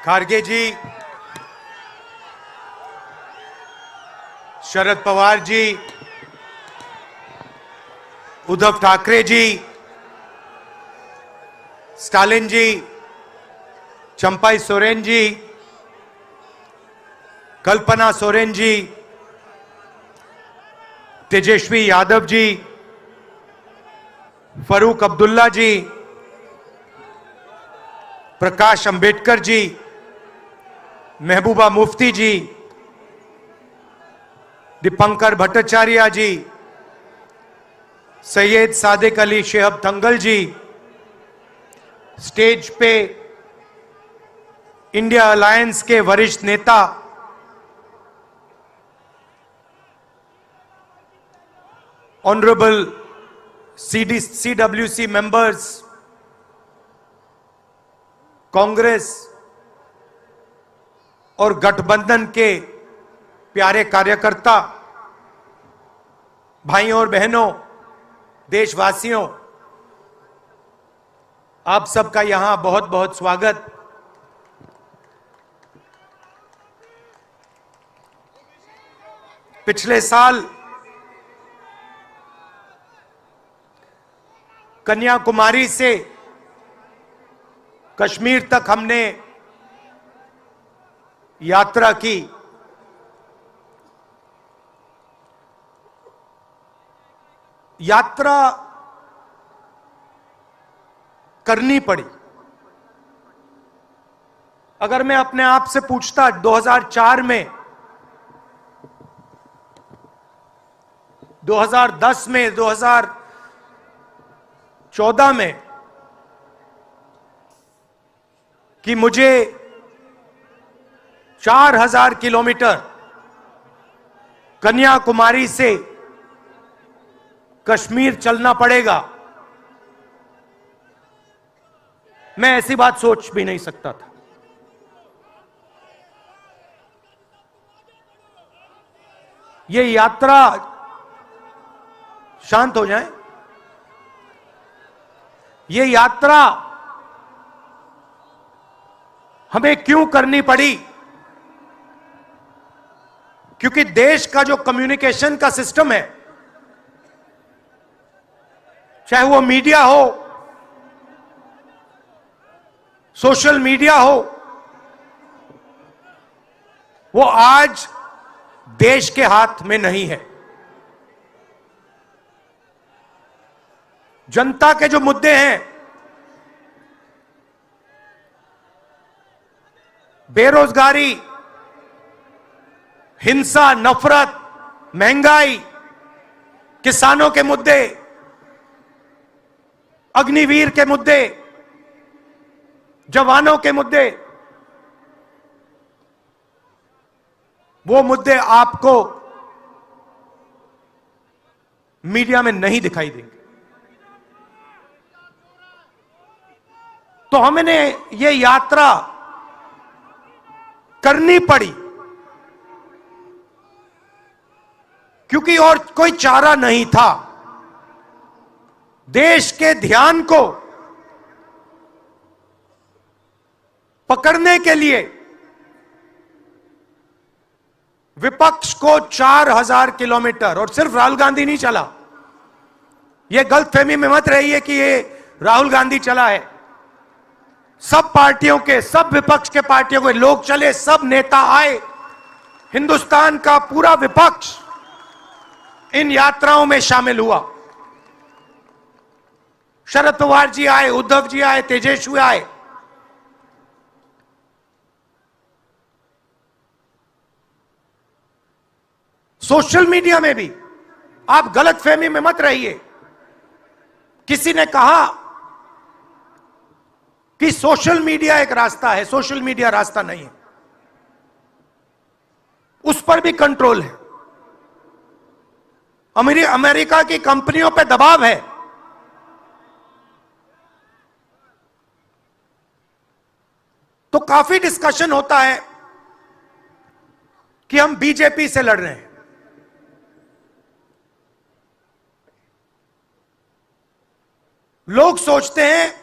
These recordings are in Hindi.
खारगे जी, शरद पवार जी, उद्धव ठाकरे जी, स्टालिन जी, चंपाई सोरेन जी, कल्पना सोरेन जी, तेजस्वी यादव जी, फरूक अब्दुल्ला जी, प्रकाश अंबेडकर जी, महबूबा मुफ्ती जी, दीपंकर भट्टाचार्य जी, सैयद सादिक अली शेहब दंगल जी, स्टेज पे इंडिया अलायंस के वरिष्ठ नेता ऑनरेबल CWC मेंबर्स, कांग्रेस और गठबंधन के प्यारे कार्यकर्ता, भाइयों और बहनों, देशवासियों, आप सबका यहां बहुत बहुत स्वागत। पिछले साल कन्याकुमारी से कश्मीर तक हमने यात्रा की। यात्रा करनी पड़ी। अगर मैं अपने आप से पूछता 2004 में, 2010 में, 2014 में कि मुझे 4000 किलोमीटर कन्याकुमारी से कश्मीर चलना पड़ेगा, मैं ऐसी बात सोच भी नहीं सकता था। ये यात्रा, शांत हो जाएं, ये यात्रा हमें क्यों करनी पड़ी? क्योंकि देश का जो कम्युनिकेशन का सिस्टम है, चाहे वो मीडिया हो, सोशल मीडिया हो, वो आज देश के हाथ में नहीं है। जनता के जो मुद्दे हैं, बेरोजगारी, हिंसा, नफरत, महंगाई, किसानों के मुद्दे, अग्निवीर के मुद्दे, जवानों के मुद्दे, वो मुद्दे आपको मीडिया में नहीं दिखाई देंगे। तो हमने ये यात्रा करनी पड़ी क्योंकि और कोई चारा नहीं था। देश के ध्यान को पकड़ने के लिए विपक्ष को 4000 किलोमीटर, और सिर्फ राहुल गांधी नहीं चला, यह गलतफहमी में मत रहिए कि ये राहुल गांधी चला है। सब पार्टियों के, सब विपक्ष के पार्टियों के लोग चले, सब नेता आए, हिंदुस्तान का पूरा विपक्ष इन यात्राओं में शामिल हुआ। शरद पवार जी आए, उद्धव जी आए, तेजस्वी आए। सोशल मीडिया में भी आप गलतफहमी में मत रहिए। किसी ने कहा कि सोशल मीडिया एक रास्ता है, सोशल मीडिया रास्ता नहीं है, उस पर भी कंट्रोल है। अमेरिका की कंपनियों पे दबाव है। तो काफी डिस्कशन होता है कि हम बीजेपी से लड़ रहे हैं। लोग सोचते हैं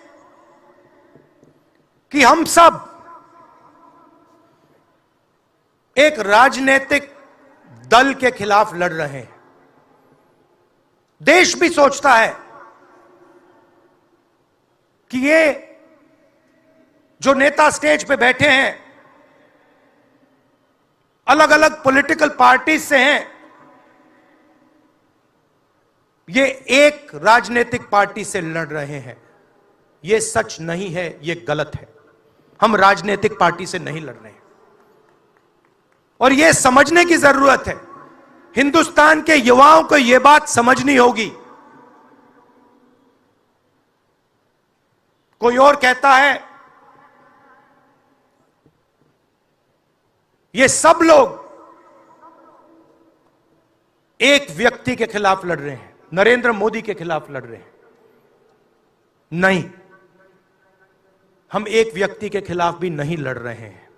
कि हम सब एक राजनीतिक दल के खिलाफ लड़ रहे हैं। देश भी सोचता है कि ये जो नेता स्टेज पे बैठे हैं अलग अलग पॉलिटिकल पार्टी से हैं, ये एक राजनीतिक पार्टी से लड़ रहे हैं। ये सच नहीं है, ये गलत है। हम राजनीतिक पार्टी से नहीं लड़ रहे हैं और यह समझने की जरूरत है। हिंदुस्तान के युवाओं को यह बात समझनी होगी। कोई और कहता है ये सब लोग एक व्यक्ति के खिलाफ लड़ रहे हैं, नरेंद्र मोदी के खिलाफ लड़ रहे हैं। नहीं, हम एक व्यक्ति के खिलाफ भी नहीं लड़ रहे हैं।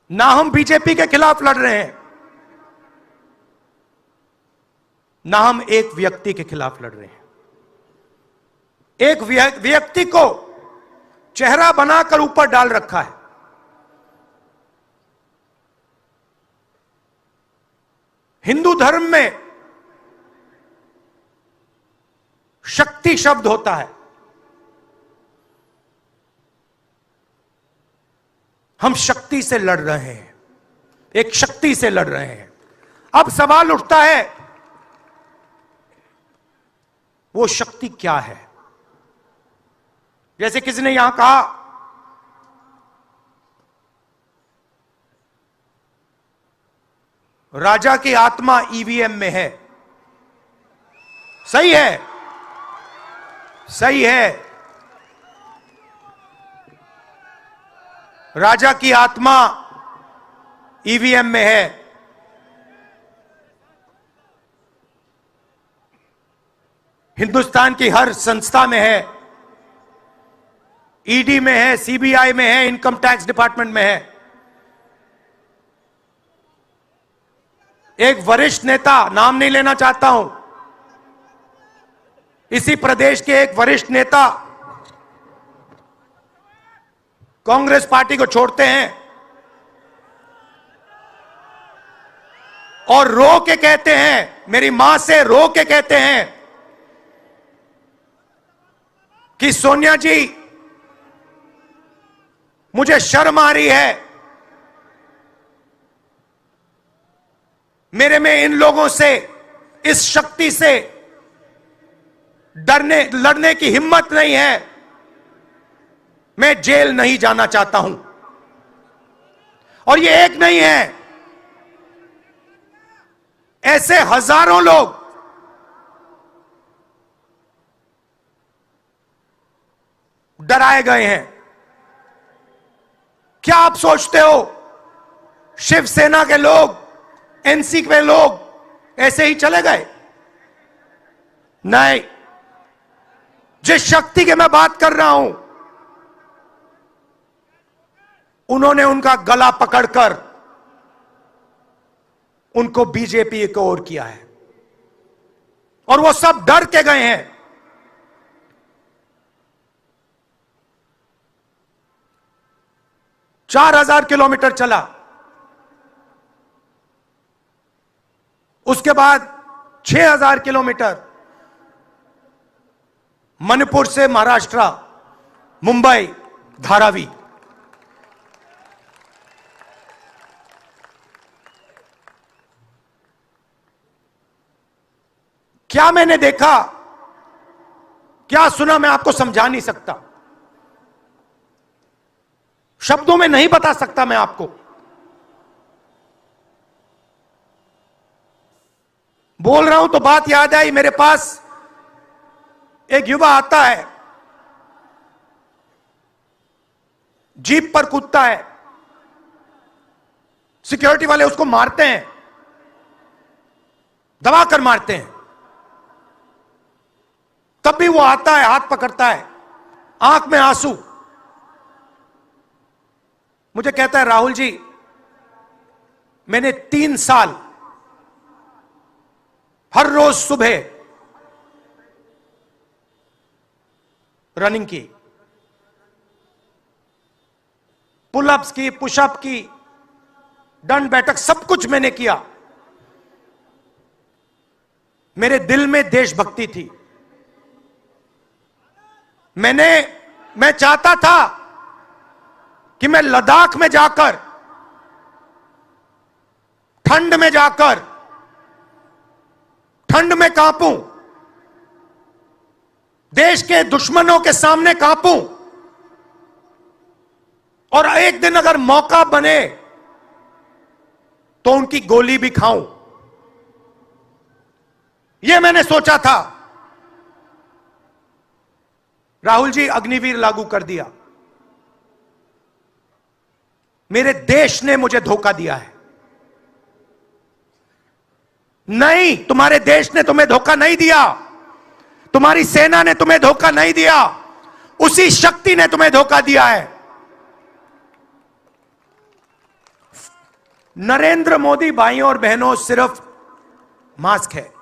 ना हम बीजेपी के खिलाफ लड़ रहे हैं, ना हम एक व्यक्ति के खिलाफ लड़ रहे हैं। एक व्यक्ति को चेहरा बनाकर ऊपर डाल रखा है। हिंदू धर्म में शक्ति शब्द होता है। हम शक्ति से लड़ रहे हैं, एक शक्ति से लड़ रहे हैं। अब सवाल उठता है वो शक्ति क्या है? जैसे किसी ने यहां कहा राजा की आत्मा ईवीएम में है। सही है, सही है। राजा की आत्मा ईवीएम में है। हिंदुस्तान की हर संस्था में है, ईडी में है, सीबीआई में है, इनकम टैक्स डिपार्टमेंट में है। एक वरिष्ठ नेता, नाम नहीं लेना चाहता हूं, इसी प्रदेश के एक वरिष्ठ नेता कांग्रेस पार्टी को छोड़ते हैं और रो के कहते हैं, मेरी मां से रो के कहते हैं कि सोनिया जी मुझे शर्म आ रही है, मेरे में इन लोगों से, इस शक्ति से लड़ने की हिम्मत नहीं है, मैं जेल नहीं जाना चाहता हूं। और ये एक नहीं है, ऐसे हजारों लोग डराए गए हैं। क्या आप सोचते हो शिवसेना के लोग, एनसी के लोग ऐसे ही चले गए? नहीं, जिस शक्ति की मैं बात कर रहा हूं, उन्होंने उनका गला पकड़कर उनको बीजेपी की ओर किया है और वो सब डर के गए हैं। चार 4,000 किलोमीटर चला, उसके बाद 6,000 किलोमीटर मणिपुर से महाराष्ट्र, मुंबई, धारावी। क्या मैंने देखा, क्या सुना, मैं आपको समझा नहीं सकता, शब्दों में नहीं बता सकता मैं आपको। बोल रहा हूं तो बात याद आई, मेरे पास एक युवा आता है, जीप पर कूदता है, सिक्योरिटी वाले उसको मारते हैं, दबाकर मारते हैं, तब भी वो आता है, हाथ पकड़ता है, आंख में आंसू, मुझे कहता है राहुल जी मैंने 3 साल हर रोज सुबह रनिंग की, पुलअप्स की, पुशअप की, दंड बैठक, सब कुछ मैंने किया। मेरे दिल में देशभक्ति थी। मैं चाहता था कि मैं लद्दाख में जाकर, ठंड में जाकर, ठंड में कांपूं, देश के दुश्मनों के सामने कांपूं, और एक दिन अगर मौका बने तो उनकी गोली भी खाऊं। यह मैंने सोचा था। राहुल जी, अग्निवीर लागू कर दिया। मेरे देश ने मुझे धोखा दिया है। नहीं, तुम्हारे देश ने तुम्हें धोखा नहीं दिया, तुम्हारी सेना ने तुम्हें धोखा नहीं दिया, उसी शक्ति ने तुम्हें धोखा दिया है। नरेंद्र मोदी भाइयों और बहनों सिर्फ मास्क है,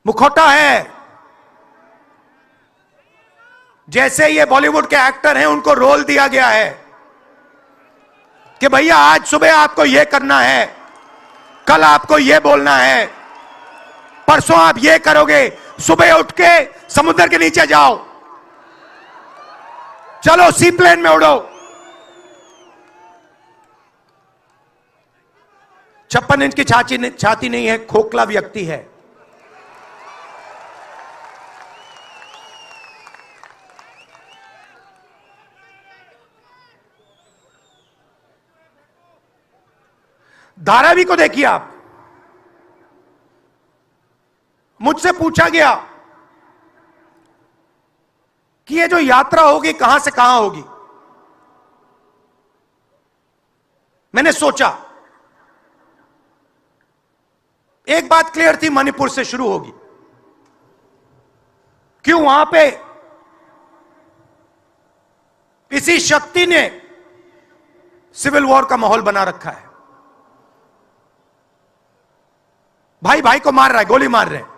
मुखौटा है। जैसे ये बॉलीवुड के एक्टर हैं, उनको रोल दिया गया है कि भैया आज सुबह आपको यह करना है, कल आपको यह बोलना है, परसों आप यह करोगे, सुबह उठ के समुद्र के नीचे जाओ, चलो सी प्लेन में उड़ो। 56 इंच की छाती नहीं है, खोखला व्यक्ति है। धारावी को देखिए आप। मुझसे पूछा गया कि ये जो यात्रा होगी कहां से कहां होगी। मैंने सोचा, एक बात क्लियर थी, मणिपुर से शुरू होगी। क्यों? वहां पे इसी शक्ति ने सिविल वॉर का माहौल बना रखा है। भाई भाई को मार रहा है, गोली मार रहे हैं,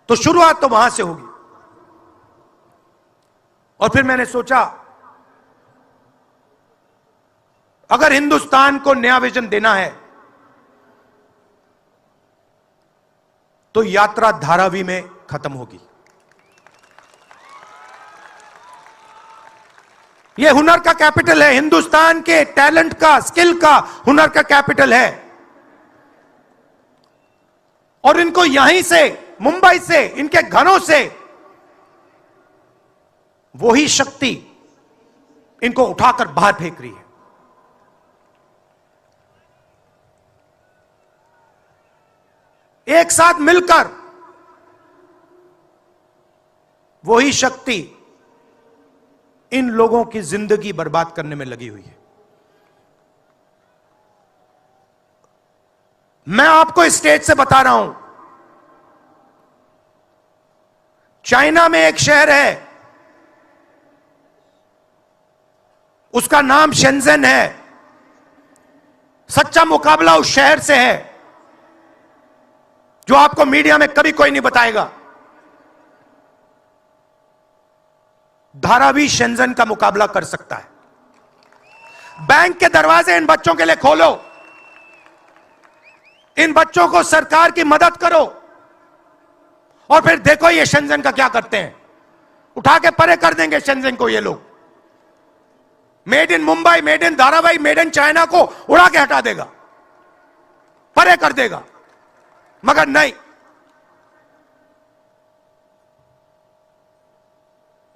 तो शुरुआत तो वहां से होगी। और फिर मैंने सोचा, अगर हिंदुस्तान को नया विजन देना है तो यात्रा धारावी में खत्म होगी। यह हुनर का कैपिटल है, हिंदुस्तान के टैलेंट का, स्किल का, हुनर का कैपिटल है। और इनको यहीं से, मुंबई से, इनके घरों से वही शक्ति इनको उठाकर बाहर फेंक रही है। एक साथ मिलकर वही शक्ति इन लोगों की जिंदगी बर्बाद करने में लगी हुई है। मैं आपको इस स्टेज से बता रहा हूं, चाइना में एक शहर है, उसका नाम शेंजन है। सच्चा मुकाबला उस शहर से है जो आपको मीडिया में कभी कोई नहीं बताएगा। धारावी शेंजन का मुकाबला कर सकता है। बैंक के दरवाजे इन बच्चों के लिए खोलो, इन बच्चों को सरकार की मदद करो, और फिर देखो ये शेंजन का क्या करते हैं। उठा के परे कर देंगे शेंजन को ये लोग। Made in Mumbai, made in Dharavi, made in China को उड़ा के हटा देगा, परे कर देगा। मगर नहीं,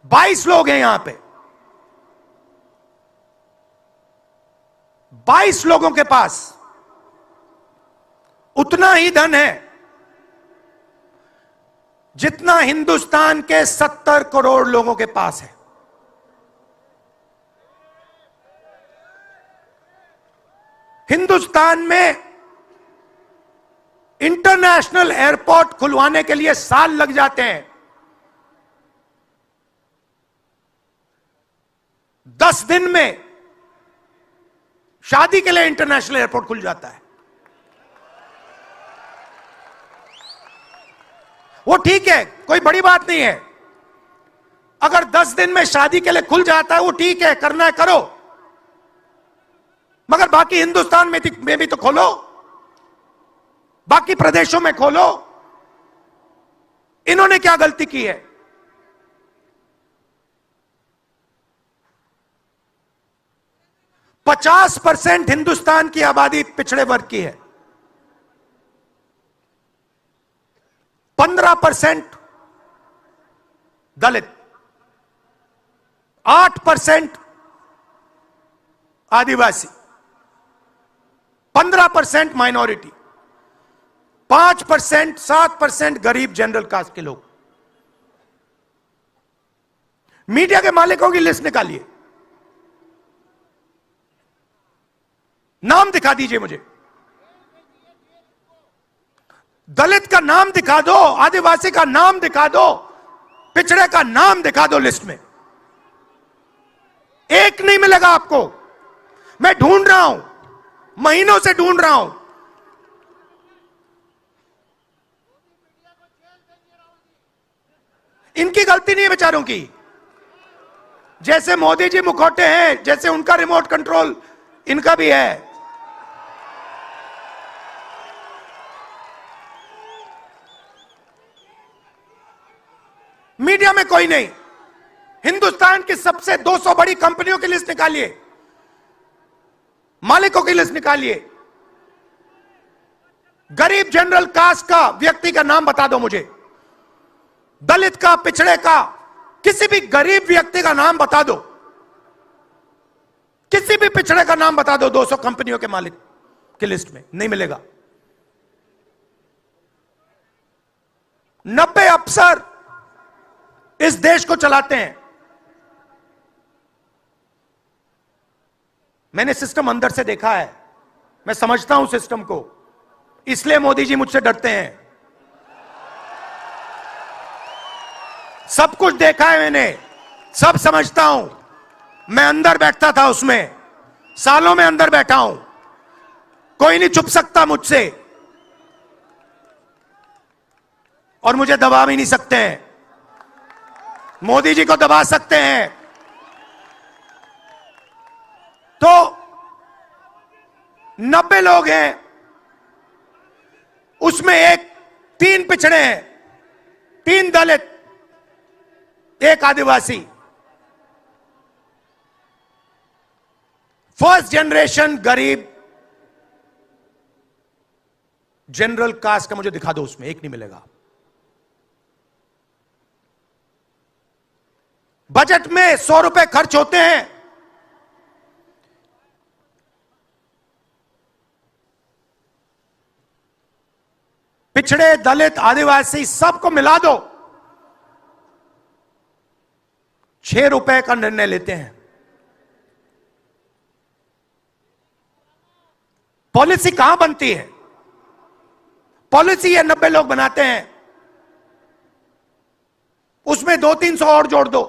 22 लोग हैं यहां पे, 22 लोगों के पास उतना ही धन है जितना हिंदुस्तान के 70 करोड़ लोगों के पास है। हिंदुस्तान में इंटरनेशनल एयरपोर्ट खुलवाने के लिए साल लग जाते हैं। 10 दिन में शादी के लिए इंटरनेशनल एयरपोर्ट खुल जाता है। वो ठीक है, कोई बड़ी बात नहीं है। अगर 10 दिन में शादी के लिए खुल जाता है वो ठीक है, करना है करो, मगर बाकी हिंदुस्तान में भी तो खोलो, बाकी प्रदेशों में खोलो। इन्होंने क्या गलती की है? पचास 50% हिंदुस्तान की आबादी पिछड़े वर्ग की है, 15% दलित, 8% आदिवासी, 15% माइनॉरिटी, 5% 7% गरीब जनरल कास्ट के लोग। मीडिया के मालिकों की लिस्ट निकालिए, नाम दिखा दीजिए मुझे। दलित का नाम दिखा दो, आदिवासी का नाम दिखा दो, पिछड़े का नाम दिखा दो लिस्ट में। एक नहीं मिलेगा आपको। मैं ढूंढ रहा हूं, महीनों से ढूंढ रहा हूं। इनकी गलती नहीं है बेचारों की। जैसे मोदी जी मुखौटे हैं, जैसे उनका रिमोट कंट्रोल इनका भी है। मीडिया में कोई नहीं। हिंदुस्तान की सबसे 200 बड़ी कंपनियों की लिस्ट निकालिए, मालिकों की लिस्ट निकालिए। गरीब जनरल कास्ट का व्यक्ति का नाम बता दो मुझे, दलित का, पिछड़े का, किसी भी गरीब व्यक्ति का नाम बता दो, किसी भी पिछड़े का नाम बता दो 200 कंपनियों के मालिक की लिस्ट में। नहीं मिलेगा। 90 अफसर इस देश को चलाते हैं। मैंने सिस्टम अंदर से देखा है, मैं समझता हूं सिस्टम को, इसलिए मोदी जी मुझसे डरते हैं। सब कुछ देखा है मैंने, सब समझता हूं। मैं अंदर बैठता था उसमें, सालों में अंदर बैठा हूं। कोई नहीं छुप सकता मुझसे, और मुझे दबा भी नहीं सकते हैं। मोदी जी को दबा सकते हैं तो 90 लोग हैं, उसमें 3 पिछड़े हैं, 3 दलित, 1 आदिवासी। फर्स्ट जनरेशन गरीब जनरल कास्ट का मुझे दिखा दो, उसमें 1 नहीं मिलेगा। बजट में 100 रुपए खर्च होते हैं, पिछड़े, दलित, आदिवासी सबको मिला दो, 6 रुपए का निर्णय लेते हैं। पॉलिसी कहां बनती है? पॉलिसी ये 90 लोग बनाते हैं, उसमें 200-300 और जोड़ दो।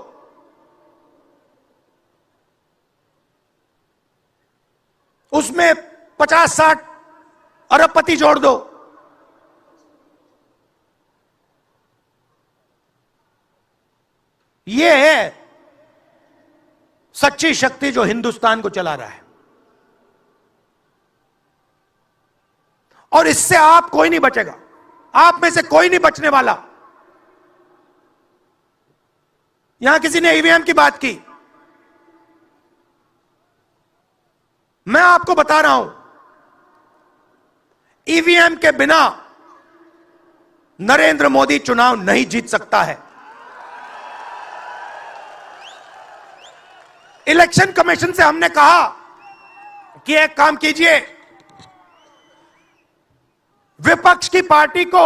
उसमें 50-60 अरबपति जोड़ दो। यह है सच्ची शक्ति जो हिंदुस्तान को चला रहा है। और इससे आप कोई नहीं बचेगा, आप में से कोई नहीं बचने वाला। यहां किसी ने ईवीएम की बात की, मैं आपको बता रहा हूं, ईवीएम के बिना नरेंद्र मोदी चुनाव नहीं जीत सकता है। इलेक्शन कमीशन से हमने कहा कि एक काम कीजिए, विपक्ष की पार्टी को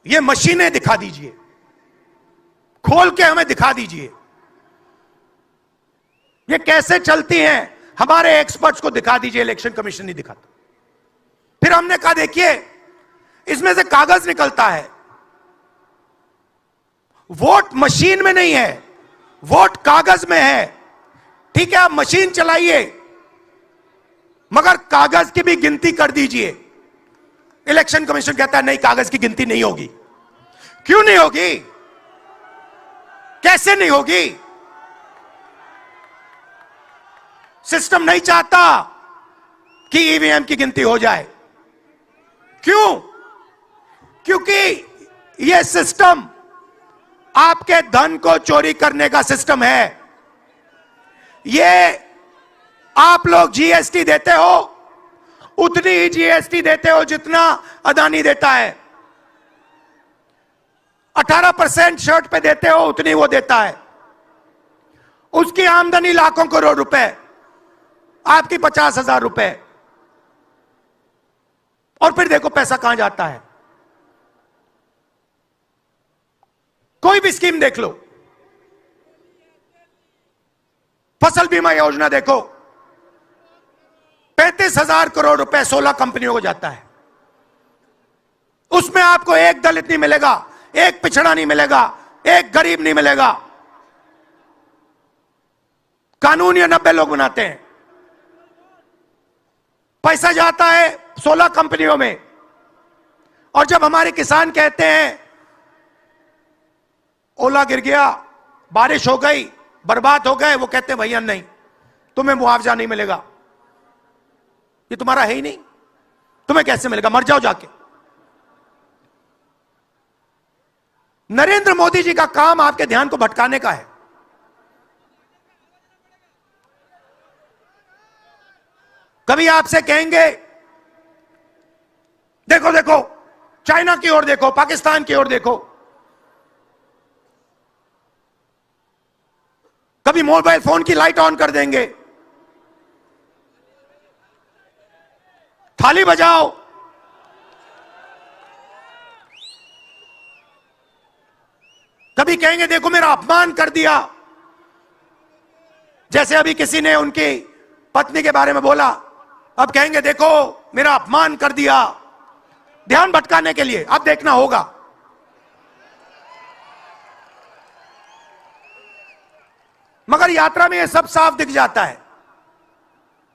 ये मशीनें दिखा दीजिए, खोल के हमें दिखा दीजिए ये कैसे चलती हैं, हमारे एक्सपर्ट्स को दिखा दीजिए। इलेक्शन कमीशन नहीं दिखाता। फिर हमने कहा देखिए, इसमें से कागज निकलता है, वोट मशीन में नहीं है, वोट कागज में है। ठीक है, आप मशीन चलाइए, मगर कागज की भी गिनती कर दीजिए। इलेक्शन कमीशन कहता है नहीं, कागज की गिनती नहीं होगी। क्यों नहीं होगी? कैसे नहीं होगी? सिस्टम नहीं चाहता कि ईवीएम की गिनती हो जाए। क्यों? क्योंकि यह सिस्टम आपके धन को चोरी करने का सिस्टम है। यह आप लोग जीएसटी देते हो, उतनी ही जीएसटी देते हो जितना अदानी देता है। 18% शर्ट पे देते हो, उतनी वो देता है। उसकी आमदनी लाखों करोड़ रुपए, आपकी 50,000 रुपए। और फिर देखो पैसा कहां जाता है। कोई भी स्कीम देख लो, फसल बीमा योजना देखो, 35,000 करोड़ रुपए 16 कंपनियों को जाता है। उसमें आपको एक दलित नहीं मिलेगा, एक पिछड़ा नहीं मिलेगा, एक गरीब नहीं मिलेगा। कानून ये 90 लोग बनाते हैं। पैसा जाता है 16 कंपनियों में। और जब हमारे किसान कहते हैं ओला गिर गया, बारिश हो गई, बर्बाद हो गए, वो कहते हैं भैया नहीं, तुम्हें मुआवजा नहीं मिलेगा, ये तुम्हारा है ही नहीं, तुम्हें कैसे मिलेगा, मर जाओ जाके। नरेंद्र मोदी जी का काम आपके ध्यान को भटकाने का है। कभी आपसे कहेंगे देखो देखो चाइना की ओर देखो, पाकिस्तान की ओर देखो। कभी मोबाइल फोन की लाइट ऑन कर देंगे, थाली बजाओ। कभी कहेंगे देखो मेरा अपमान कर दिया, जैसे अभी किसी ने उनकी पत्नी के बारे में बोला, अब कहेंगे देखो मेरा अपमान कर दिया, ध्यान भटकाने के लिए। अब देखना होगा। मगर यात्रा में यह सब साफ दिख जाता है,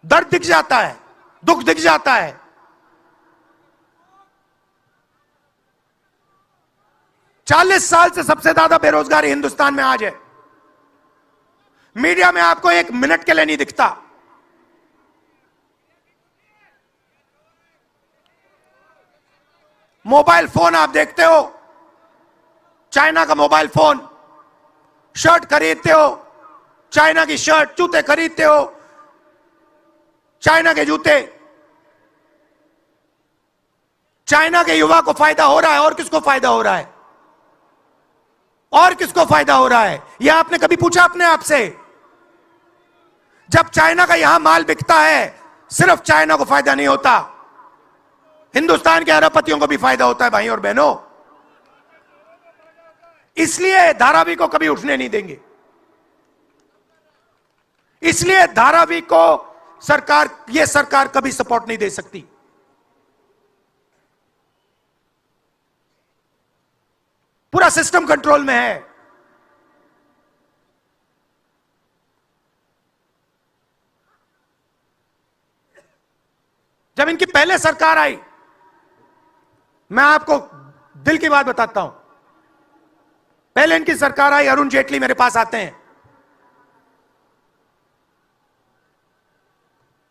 दर्द दिख जाता है, दुख दिख जाता है। चालीस साल से सबसे ज्यादा बेरोजगारी हिंदुस्तान में आज है। मीडिया में आपको एक मिनट के लिए नहीं दिखता। मोबाइल फोन आप देखते हो, चाइना का मोबाइल फोन, शर्ट खरीदते हो, चाइना की शर्ट, जूते खरीदते हो, चाइना के जूते। चाइना के युवा को फायदा हो रहा है, और किसको फायदा हो रहा है? और किसको फायदा हो रहा है? यह आपने कभी पूछा अपने आप से? जब चाइना का यहां माल बिकता है, सिर्फ चाइना को फायदा नहीं होता, हिंदुस्तान के अरबपतियों को भी फायदा होता है भाई और बहनों। इसलिए धारावी को कभी उठने नहीं देंगे। इसलिए धारावी को यह सरकार कभी सपोर्ट नहीं दे सकती। पूरा सिस्टम कंट्रोल में है। जब इनकी पहले सरकार आई, मैं आपको दिल की बात बताता हूं, पहले इनकी सरकार आई, अरुण जेटली मेरे पास आते हैं,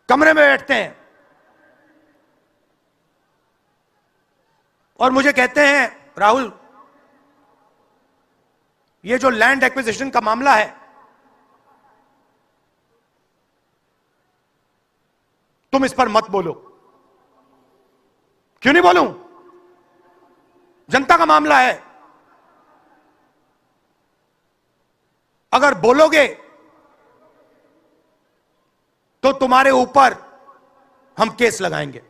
कमरे में बैठते हैं और मुझे कहते हैं राहुल, ये जो लैंड एक्विजिशन का मामला है, तुम इस पर मत बोलो। क्यों नहीं बोलूं? जनता का मामला है। अगर बोलोगे तो तुम्हारे ऊपर हम केस लगाएंगे।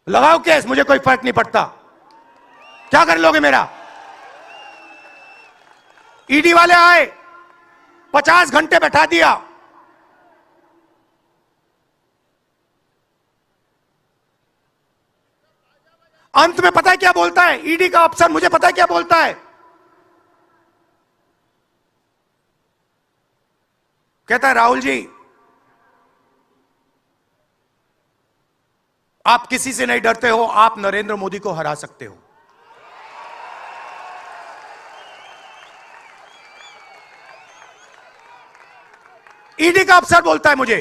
लगाओ केस, मुझे कोई फर्क नहीं पड़ता। क्या कर लोगे मेरा? ईडी वाले आए, 50 घंटे बैठा दिया। अंत में पता है क्या बोलता है ईडी का अफसर? मुझे पता है क्या बोलता है? कहता है राहुल जी, आप किसी से नहीं डरते हो, आप नरेंद्र मोदी को हरा सकते हो। ईडी का अफसर बोलता है मुझे,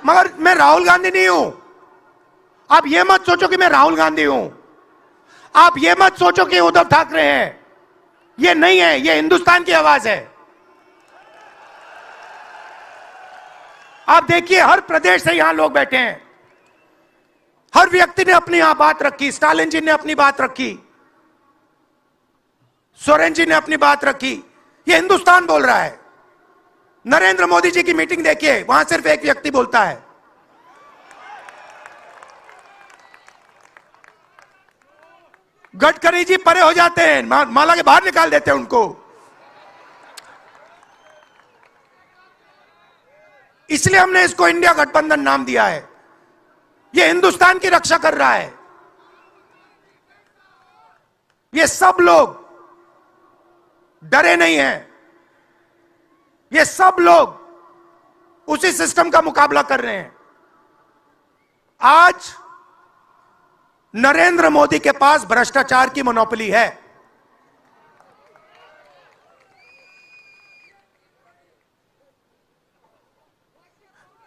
मगर मैं राहुल गांधी नहीं हूं। आप यह मत सोचो कि मैं राहुल गांधी हूं, आप यह मत सोचो कि उद्धव ठाकरे हैं। यह नहीं है, यह हिंदुस्तान की आवाज है। आप देखिए, हर प्रदेश से यहां लोग बैठे हैं, हर व्यक्ति ने अपनी यहां बात रखी। स्टालिन जी ने अपनी बात रखी, सोरेन जी ने अपनी बात रखी। यह हिंदुस्तान बोल रहा है। नरेंद्र मोदी जी की मीटिंग देखिए, वहां सिर्फ एक व्यक्ति बोलता है। गडकरी जी परे हो जाते हैं, माला के बाहर निकाल देते हैं उनको। इसलिए हमने इसको इंडिया गठबंधन नाम दिया है। यह हिंदुस्तान की रक्षा कर रहा है। ये सब लोग डरे नहीं हैं, ये सब लोग उसी सिस्टम का मुकाबला कर रहे हैं। आज नरेंद्र मोदी के पास भ्रष्टाचार की मोनोपोली है।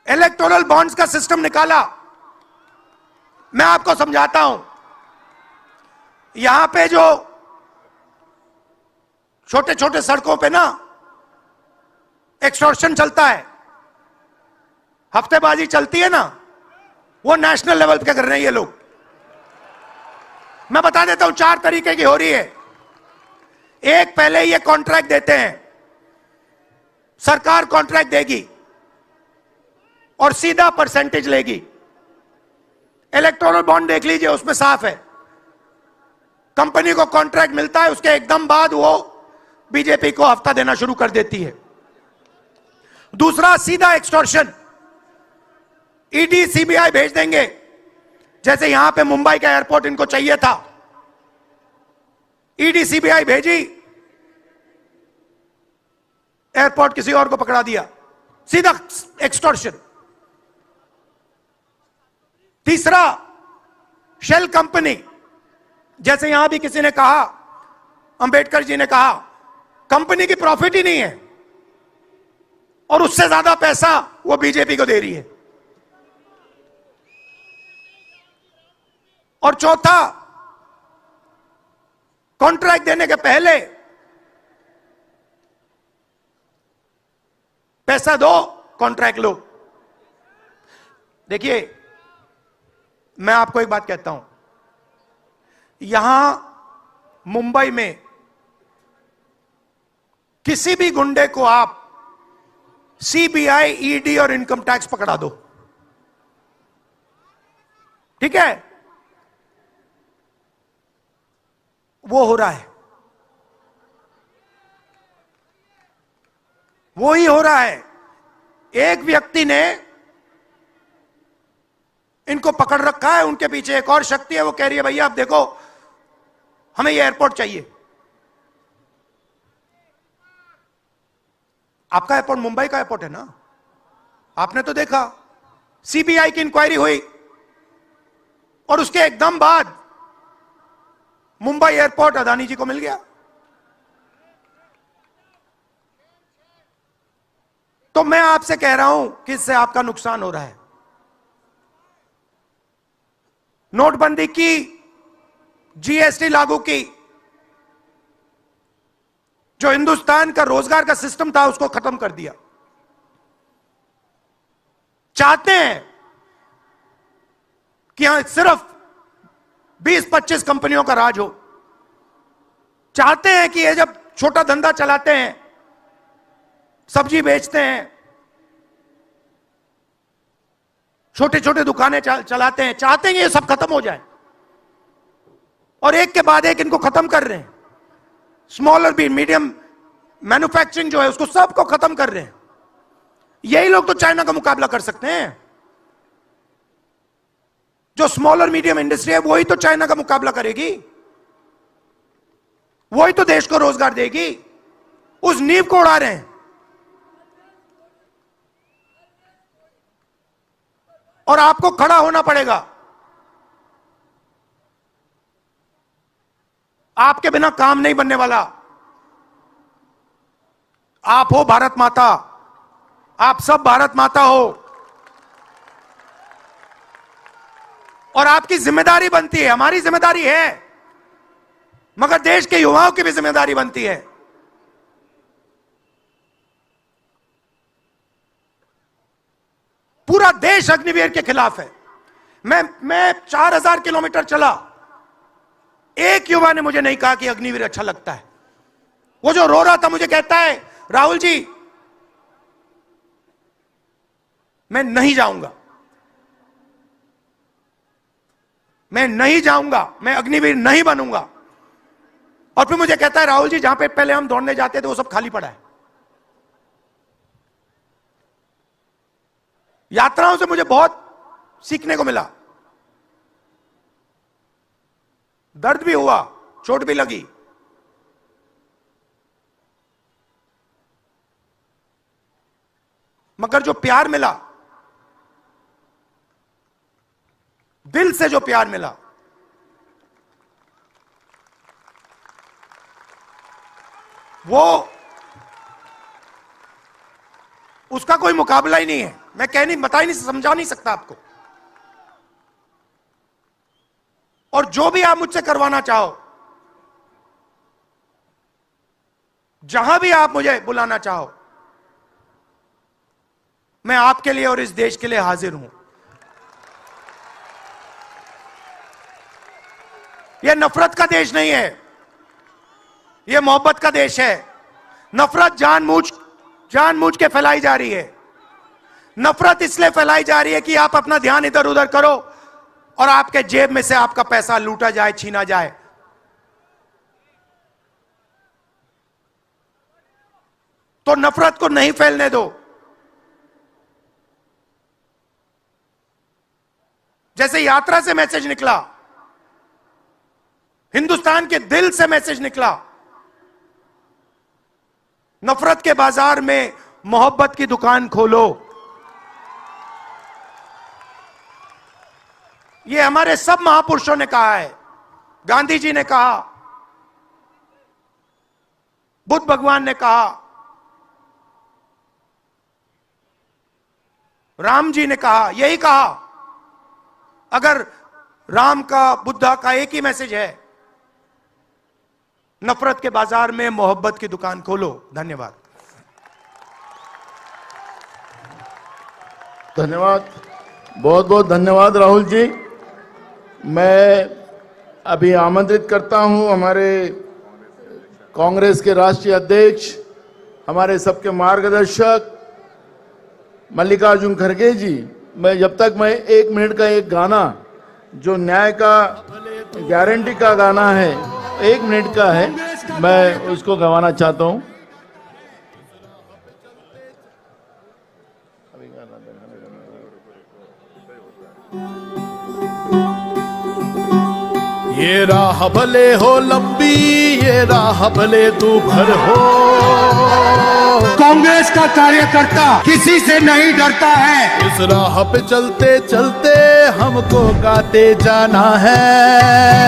इलेक्टोरल बॉन्ड्स का सिस्टम निकाला। मैं आपको समझाता हूं। यहां पे जो छोटे छोटे सड़कों पे ना एक्सटॉर्शन चलता है, हफ्तेबाजी चलती है ना, वो नेशनल लेवल पे कर रहे हैं ये लोग। मैं बता देता हूं, 4 तरीके की हो रही है। एक, पहले ये कॉन्ट्रैक्ट देते हैं, सरकार कॉन्ट्रैक्ट देगी और सीधा परसेंटेज लेगी। इलेक्टोरल बॉन्ड देख लीजिए, उसमें साफ है। कंपनी को कॉन्ट्रैक्ट मिलता है, उसके एकदम बाद वो बीजेपी को हफ्ता देना शुरू कर देती है। दूसरा, सीधा एक्सटॉर्शन। ईडी सीबीआई भेज देंगे। जैसे यहां पे मुंबई का एयरपोर्ट इनको चाहिए था, ईडी सीबीआई भेजी, एयरपोर्ट किसी और को पकड़ा दिया। सीधा एक्सटॉर्शन। तीसरा, शेल कंपनी। जैसे यहां भी किसी ने कहा, अंबेडकर जी ने कहा, कंपनी की प्रॉफिट ही नहीं है और उससे ज्यादा पैसा वो बीजेपी को दे रही है। और चौथा, कॉन्ट्रैक्ट देने के पहले पैसा दो, कॉन्ट्रैक्ट लो। देखिए, मैं आपको एक बात कहता हूं, यहां मुंबई में किसी भी गुंडे को आप सीबीआई, ईडी और इनकम टैक्स पकड़ा दो, ठीक है? वो हो रहा है, वो ही हो रहा है। एक व्यक्ति ने इनको पकड़ रखा है, उनके पीछे एक और शक्ति है, वो कह रही है भैया आप देखो, हमें ये एयरपोर्ट चाहिए। आपका एयरपोर्ट मुंबई का एयरपोर्ट है ना, आपने तो देखा। सीबीआई की इंक्वायरी हुई और उसके एकदम बाद मुंबई एयरपोर्ट अदानी जी को मिल गया। तो मैं आपसे कह रहा हूं कि इससे आपका नुकसान हो रहा है। नोटबंदी की, जीएसटी लागू की, जो हिंदुस्तान का रोजगार का सिस्टम था उसको खत्म कर दिया। चाहते हैं कि यहां सिर्फ 20-25 कंपनियों का राज हो। चाहते हैं कि ये जब छोटा धंधा चलाते हैं, सब्जी बेचते हैं, छोटे छोटे दुकानें चलाते हैं, चाहते हैं ये सब खत्म हो जाए। और एक के बाद एक इनको खत्म कर रहे हैं। स्मॉल और मीडियम मैन्युफैक्चरिंग जो है उसको सबको खत्म कर रहे हैं। यही लोग तो चाइना का मुकाबला कर सकते हैं। जो स्मॉल और मीडियम इंडस्ट्री है वही तो चाइना का मुकाबला करेगी, वही तो देश को रोजगार देगी। उस नींव को उड़ा रहे हैं। और आपको खड़ा होना पड़ेगा। आपके बिना काम नहीं बनने वाला। आप हो भारत माता, आप सब भारत माता हो, और आपकी जिम्मेदारी बनती है, हमारी जिम्मेदारी है, मगर देश के युवाओं की भी जिम्मेदारी बनती है। पूरा देश अग्निवीर के खिलाफ है। मैं 4000 किलोमीटर चला, एक युवा ने मुझे नहीं कहा कि अग्निवीर अच्छा लगता है। वो जो रो रहा था मुझे कहता है, राहुल जी मैं नहीं जाऊंगा, मैं नहीं जाऊंगा, मैं अग्निवीर नहीं बनूंगा। और फिर मुझे कहता है, राहुल जी जहां पे पहले हम दौड़ने जाते थे वो सब खाली पड़ा है। यात्राओं से मुझे बहुत सीखने को मिला। दर्द भी हुआ, चोट भी लगी, मगर जो प्यार मिला, दिल से जो प्यार मिला, वो उसका कोई मुकाबला ही नहीं है। मैं बता ही नहीं, समझा नहीं सकता आपको। और जो भी आप मुझसे करवाना चाहो, जहां भी आप मुझे बुलाना चाहो, मैं आपके लिए और इस देश के लिए हाजिर हूं। यह नफरत का देश नहीं है, यह मोहब्बत का देश है। नफरत जानबूझ के फैलाई जा रही है। नफरत इसलिए फैलाई जा रही है कि आप अपना ध्यान इधर उधर करो और आपके जेब में से आपका पैसा लूटा जाए, छीना जाए। तो नफरत को नहीं फैलने दो। जैसे यात्रा से मैसेज निकला, हिंदुस्तान के दिल से मैसेज निकला, नफरत के बाजार में मोहब्बत की दुकान खोलो। यह हमारे सब महापुरुषों ने कहा है। गांधी जी ने कहा, बुद्ध भगवान ने कहा, राम जी ने कहा, यही कहा। अगर राम का, बुद्धा का एक ही मैसेज है, नफरत के बाजार में मोहब्बत की दुकान खोलो। धन्यवाद। धन्यवाद, बहुत बहुत धन्यवाद राहुल जी। मैं अभी आमंत्रित करता हूं हमारे कांग्रेस के राष्ट्रीय अध्यक्ष, हमारे सबके मार्गदर्शक मल्लिकार्जुन खड़गे जी। मैं 1 मिनट का एक गाना जो न्याय का गारंटी का गाना है, 1 मिनट का है, मैं उसको गवाना चाहता हूं। ये राह भले हो लंबी, ये राह भले तू भर हो। कांग्रेस का कार्यकर्ता किसी से नहीं डरता है। इस राह पे चलते चलते हमको गाते जाना है।